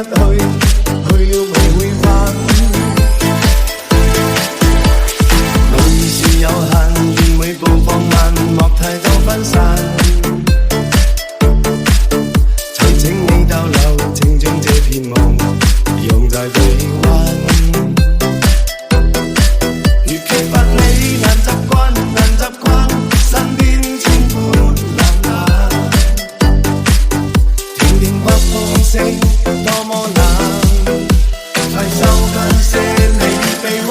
去，去了未會返。路是有限，願每步放慢，莫太多分散。才請你逗留，請將這片夢用在臂彎。如缺乏你難習慣，難習慣身邊千般冷眼。聽聽北風聲多麼冷，快收緊些你臂彎。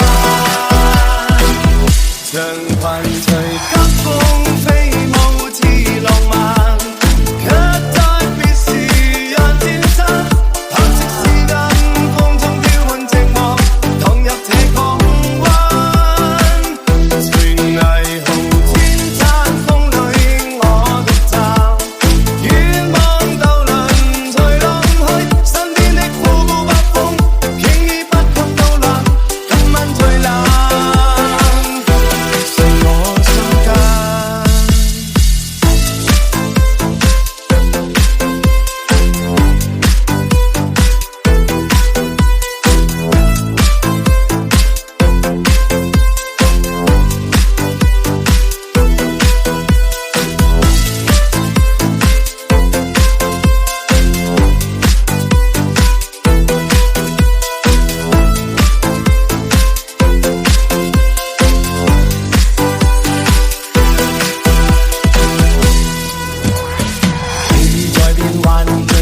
長裙隨急風飛舞似浪漫，卻在別時讓天生黑色絲巾風中飄滿寂寞，蕩入這港灣。全霓虹千盞風裏我獨站，遠望渡輪隨浪去，身邊的呼呼北風輕易不及到冷，今晚最冷。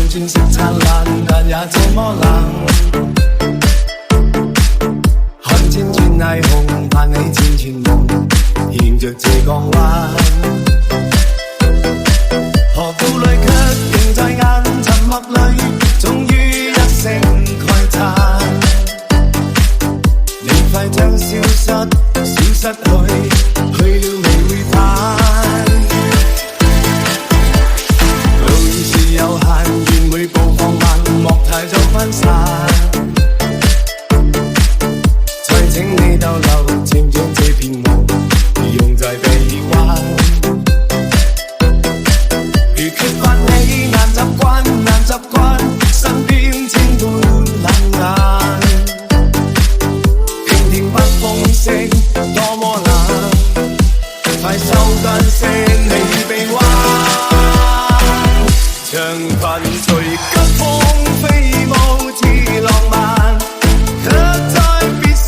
鑽石燦爛，但也這麼冷。看千串霓虹，盼你千串夢，沿着這港灣。河庫裏卻仍在眼沉默裏，終於一聲慨嘆。你快將消失去，去了未會返。路是有限，每步放慢，莫太早分散。才請你逗留，請將這片夢用在臂彎。如缺乏你難習慣，難習慣身邊千般冷眼。聽聽北風聲多麼冷，快收緊些你臂彎。長裙隨急風飛舞似浪漫，卻在別時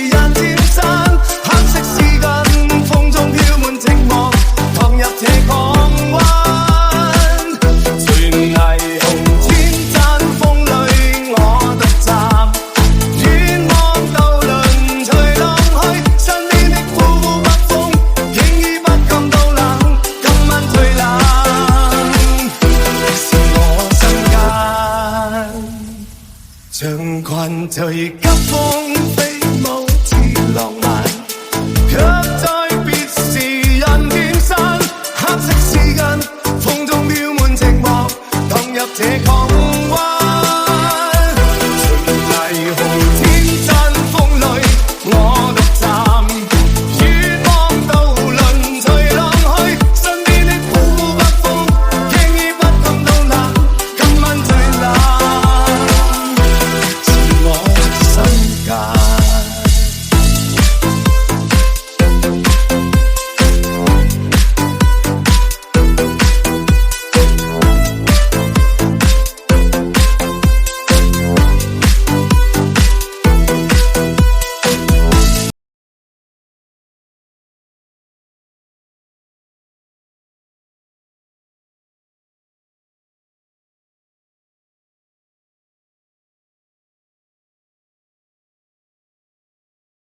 人漸散。黑色絲巾風中飄滿寂寞，蕩入這港灣。全霓虹千盞風裏我獨站，遠望渡輪隨浪去，身邊的呼呼北風輕易不感到冷，今晚最冷。長裙隨急風